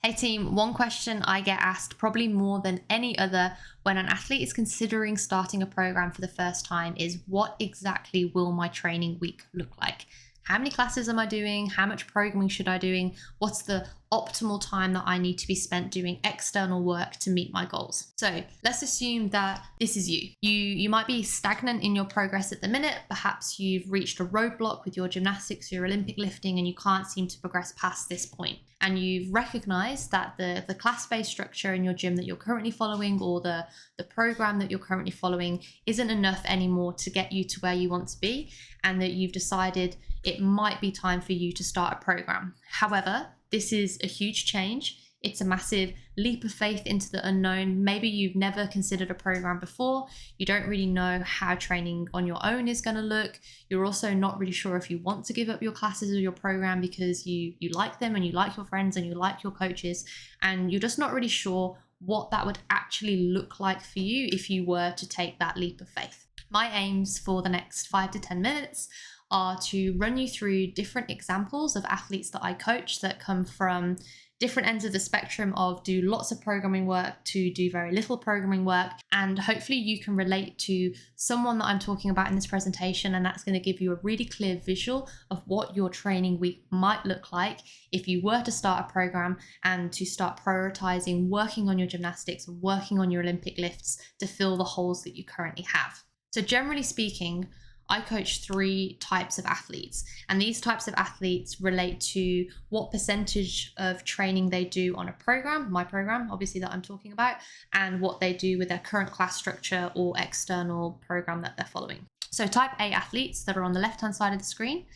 Hey team, one question I get asked probably more than any other when an athlete is considering starting a program for the first time is, what exactly will my training week look like? How many classes am I doing? How much programming should I doing? What's the optimal time that I need to be spent doing external work to meet my goals? So let's assume that this is you. You might be stagnant in your progress at the minute. Perhaps you've reached a roadblock with your gymnastics, your Olympic lifting, and you can't seem to progress past this point. And you've recognized that the class-based structure in your gym that you're currently following, or the program that you're currently following, isn't enough anymore to get you to where you want to be, and that you've decided it might be time for you to start a program. However, this is a huge change. It's a massive leap of faith into the unknown. Maybe you've never considered a program before. You don't really know how training on your own is going to look. You're also not really sure if you want to give up your classes or your program because you like them and you like your friends and you like your coaches, and you're just not really sure what that would actually look like for you if you were to take that leap of faith. My aims for the next 5 to 10 minutes are to run you through different examples of athletes that I coach that come from different ends of the spectrum of do lots of programming work to do very little programming work. And hopefully you can relate to someone that I'm talking about in this presentation, and that's going to give you a really clear visual of what your training week might look like if you were to start a program and to start prioritizing working on your gymnastics, working on your Olympic lifts to fill the holes that you currently have. So generally speaking, I coach 3 types of athletes, and these types of athletes relate to what percentage of training they do on a program, my program, obviously, that I'm talking about, and what they do with their current class structure or external program that they're following. So type A athletes that are on the left-hand side of the screen,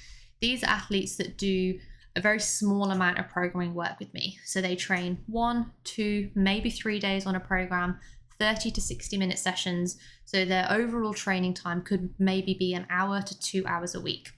these are athletes that do a very small amount of programming work with me. So they train 1, 2, maybe 3 days on a program, 30 to 60-minute sessions. So their overall training time could maybe be an hour to 2 hours a week.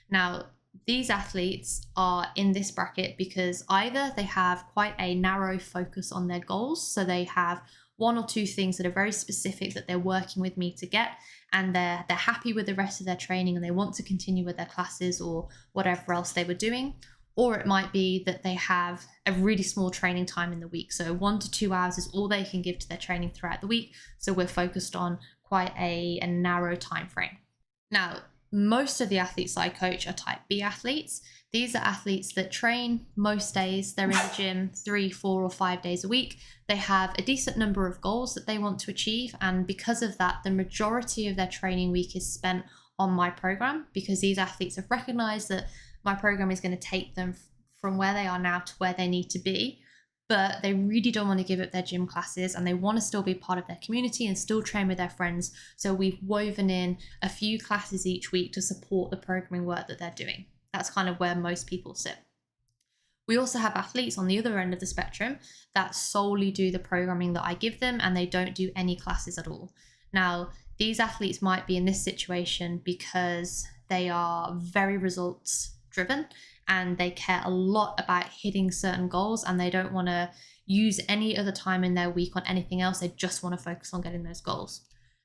Now, these athletes are in this bracket because either they have quite a narrow focus on their goals, so they have 1 or 2 things that are very specific that they're working with me to get, and they're happy with the rest of their training and they want to continue with their classes or whatever else they were doing. Or it might be that they have a really small training time in the week. So 1 to 2 hours is all they can give to their training throughout the week. So we're focused on quite a narrow time frame. Now, most of the athletes I coach are type B athletes. These are athletes that train most days. They're in the gym 3, 4, or 5 days a week. They have a decent number of goals that they want to achieve. And because of that, the majority of their training week is spent on my program, because these athletes have recognized that my program is going to take them from where they are now to where they need to be, but they really don't want to give up their gym classes and they want to still be part of their community and still train with their friends. So we've woven in a few classes each week to support the programming work that they're doing. That's kind of where most people sit. We also have athletes on the other end of the spectrum that solely do the programming that I give them and they don't do any classes at all. Now, these athletes might be in this situation because they are very results driven and they care a lot about hitting certain goals and they don't want to use any other time in their week on anything else. They just want to focus on getting those goals.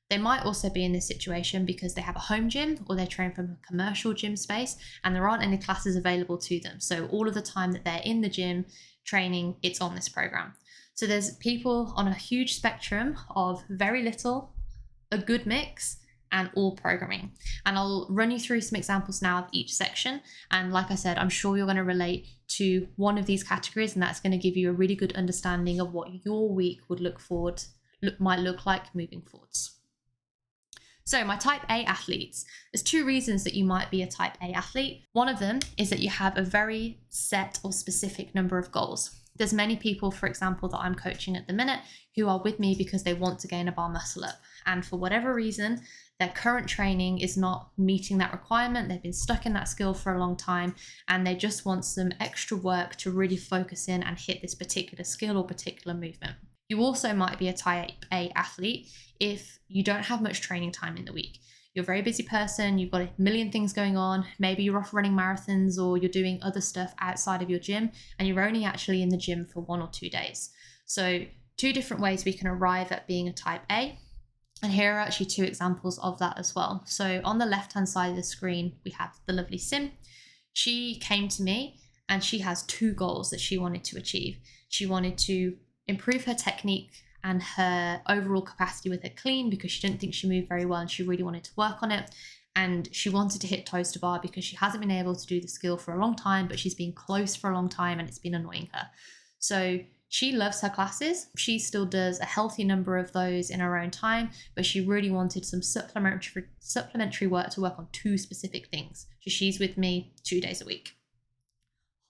They might also be in this situation because they have a home gym or they train from a commercial gym space and there aren't any classes available to them. So all of the time that they're in the gym training, it's on this program. So there's people on a huge spectrum of very little, a good mix, and all programming. And I'll run you through some examples now of each section. And like I said, I'm sure you're going to relate to one of these categories, and that's going to give you a really good understanding of what your week would might look like moving forwards. So my type A athletes, there's 2 reasons that you might be a type A athlete. One of them is that you have a very set or specific number of goals. There's many people, for example, that I'm coaching at the minute who are with me because they want to gain a bar muscle up. And for whatever reason, their current training is not meeting that requirement. They've been stuck in that skill for a long time and they just want some extra work to really focus in and hit this particular skill or particular movement. You also might be a type A athlete if you don't have much training time in the week. You're a very busy person, you've got a million things going on, maybe you're off running marathons or you're doing other stuff outside of your gym and you're only actually in the gym for 1 or 2 days. So 2 different ways we can arrive at being a type A. And here are actually 2 examples of that as well. So on the left-hand side of the screen, we have the lovely Sim. She came to me and she has 2 goals that she wanted to achieve. She wanted to improve her technique and her overall capacity with her clean because she didn't think she moved very well and she really wanted to work on it. And she wanted to hit toes to bar because she hasn't been able to do the skill for a long time, but she's been close for a long time and it's been annoying her. So she loves her classes. She still does a healthy number of those in her own time, but she really wanted some supplementary work to work on 2 specific things. So she's with me 2 days a week.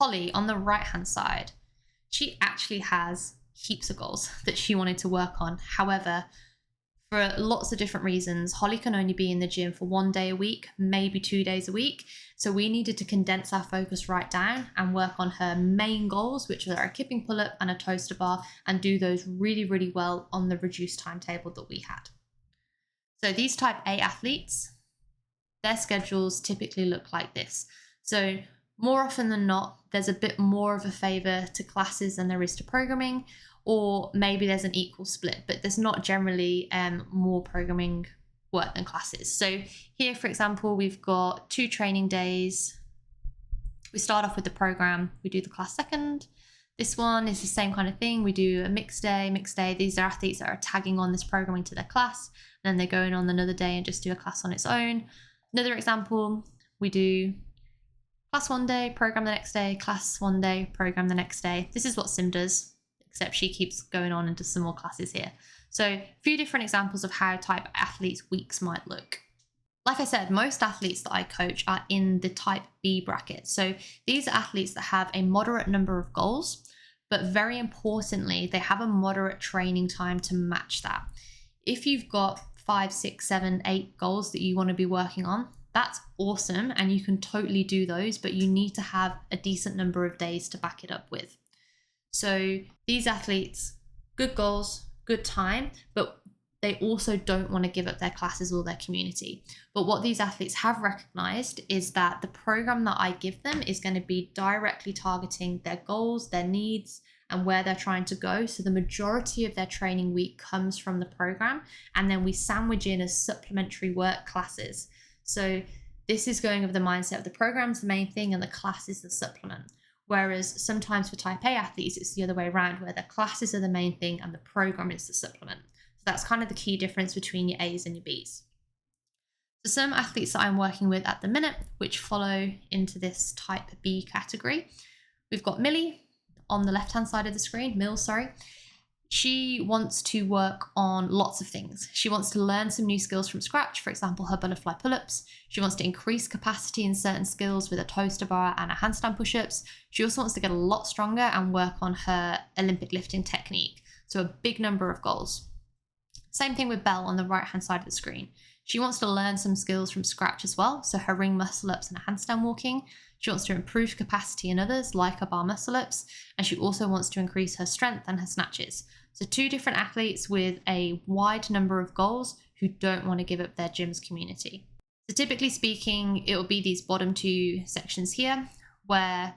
Holly, on the right-hand side, she actually has heaps of goals that she wanted to work on. However, for lots of different reasons, Holly can only be in the gym for 1 day a week, maybe 2 days a week. So we needed to condense our focus right down and work on her main goals, which are a kipping pull-up and a toes-to bar, and do those really, really well on the reduced timetable that we had. So these type A athletes, their schedules typically look like this. So more often than not, there's a bit more of a favor to classes than there is to programming, or maybe there's an equal split, but there's not generally more programming work than classes. So here, for example, we've got 2 training days. We start off with the program, we do the class second. This one is the same kind of thing. We do a mixed day. These are athletes that are tagging on this programming to their class, and then they go in on another day and just do a class on its own. Another example, we do class 1 day, program the next day, class 1 day, program the next day. This is what Sim does, except she keeps going on and does some more classes here. So a few different examples of how type athletes weeks might look. Like I said, most athletes that I coach are in the type B bracket. So these are athletes that have a moderate number of goals, but very importantly, they have a moderate training time to match that. If you've got 5, 6, 7, 8 goals that you want to be working on, that's awesome. And you can totally do those, but you need to have a decent number of days to back it up with. So these athletes, good goals, good time, but they also don't want to give up their classes or their community. But what these athletes have recognized is that the program that I give them is going to be directly targeting their goals, their needs, and where they're trying to go. So the majority of their training week comes from the program, and then we sandwich in as supplementary work classes. So this is going with the mindset of the program's the main thing and the class is the supplement. Whereas sometimes for type A athletes, it's the other way around, where the classes are the main thing and the program is the supplement. So that's kind of the key difference between your A's and your B's. So some athletes that I'm working with at the minute, which follow into this type B category, we've got Millie on the left-hand side of the screen, She wants to work on lots of things. She wants to learn some new skills from scratch, for example, her butterfly pull-ups. She wants to increase capacity in certain skills with a toes-to bar and a handstand push-ups. She also wants to get a lot stronger and work on her Olympic lifting technique. So a big number of goals. Same thing with Belle on the right-hand side of the screen. She wants to learn some skills from scratch as well. So her ring muscle-ups and handstand walking. She wants to improve capacity in others, like her bar muscle-ups, and she also wants to increase her strength and her snatches. So 2 different athletes with a wide number of goals who don't want to give up their gym's community. So typically speaking, it will be these bottom 2 sections here, where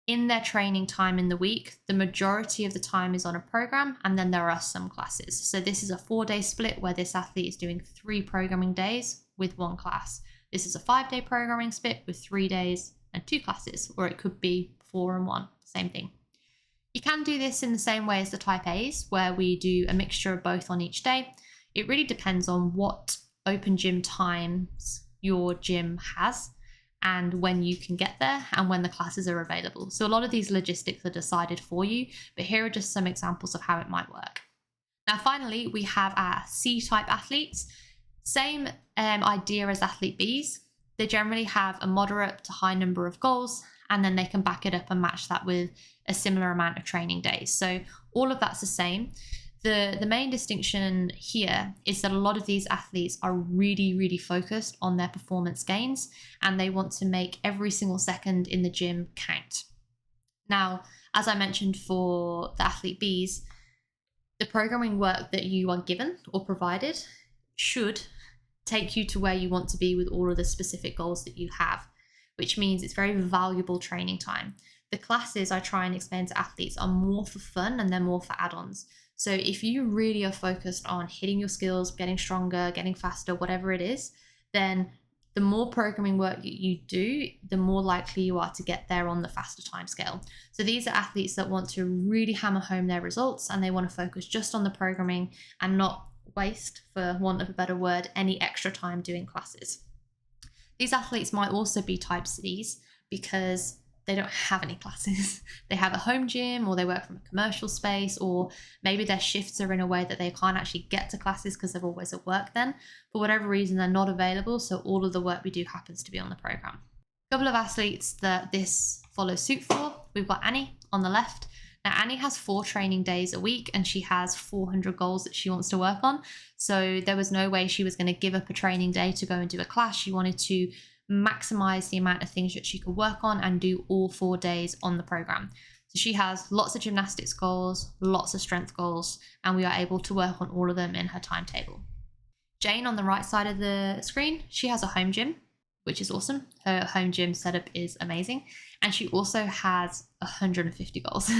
in their training time in the week, the majority of the time is on a program, and then there are some classes. So this is a 4-day split where this athlete is doing 3 programming days with 1 class. This is a 5-day programming split with 3 days and 2 classes, or it could be 4 and 1, same thing. You can do this in the same way as the type A's, where we do a mixture of both on each day. It really depends on what open gym times your gym has and when you can get there and when the classes are available. So a lot of these logistics are decided for you, but here are just some examples of how it might work. Now, finally, we have our C-type athletes. Same idea as athlete B's. They generally have a moderate to high number of goals, and then they can back it up and match that with a similar amount of training days. So all of that's the same. The main distinction here is that a lot of these athletes are really, really focused on their performance gains, and they want to make every single second in the gym count. Now, as I mentioned for the athlete B's, the programming work that you are given or provided should take you to where you want to be with all of the specific goals that you have, which means it's very valuable training time. The classes I try and explain to athletes are more for fun and they're more for add-ons. So if you really are focused on hitting your skills, getting stronger, getting faster, whatever it is, then The more programming work you do, the more likely you are to get there on the faster time scale. So these are athletes that want to really hammer home their results, and they want to focus just on the programming and not waste, for want of a better word, any extra time doing classes. These athletes might also be type Cs because they don't have any classes. They have a home gym, or they work from a commercial space, or maybe their shifts are in a way that they can't actually get to classes because they're always at work then. For whatever reason, they're not available, so all of the work we do happens to be on the program. A couple of athletes that this follows suit for. We've got Annie on the left. Now, Annie has 4 training days a week and she has 400 goals that she wants to work on. So there was no way she was going to give up a training day to go and do a class. She wanted to maximize the amount of things that she could work on and do all 4 days on the program. So she has lots of gymnastics goals, lots of strength goals, and we are able to work on all of them in her timetable. Jane on the right side of the screen, she has a home gym, which is awesome. Her home gym setup is amazing. And she also has 150 goals.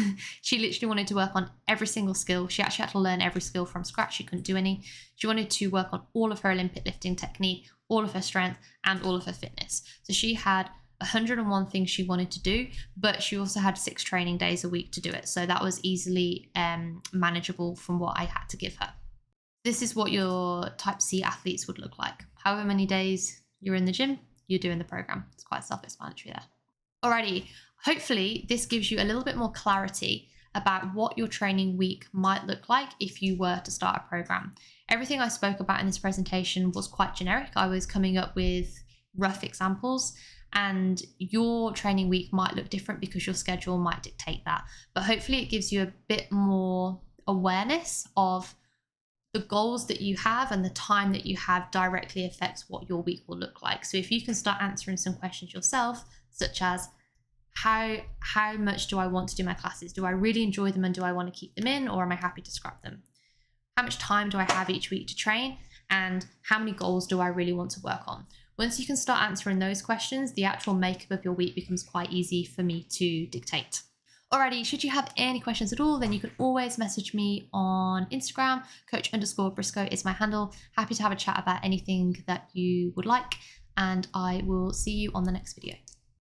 She literally wanted to work on every single skill. She actually had to learn every skill from scratch. She couldn't do any. She wanted to work on all of her Olympic lifting technique, all of her strength, and all of her fitness. So she had 101 things she wanted to do, but she also had 6 training days a week to do it. So that was easily manageable from what I had to give her. This is what your type C athletes would look like. However many days you're in the gym, you're doing the program. It's quite self-explanatory there. Alrighty, hopefully this gives you a little bit more clarity about what your training week might look like if you were to start a program. Everything I spoke about in this presentation was quite generic. I was coming up with rough examples, and your training week might look different because your schedule might dictate that. But hopefully it gives you a bit more awareness of the goals that you have, and the time that you have directly affects what your week will look like. So if you can start answering some questions yourself, such as how much do I want to do my classes? Do I really enjoy them and do I want to keep them in, or am I happy to scrap them? How much time do I have each week to train? And how many goals do I really want to work on? Once you can start answering those questions, the actual makeup of your week becomes quite easy for me to dictate. Alrighty, should you have any questions at all, then you can always message me on Instagram. Coach_Briscoe is my handle. Happy to have a chat about anything that you would like, and I will see you on the next video.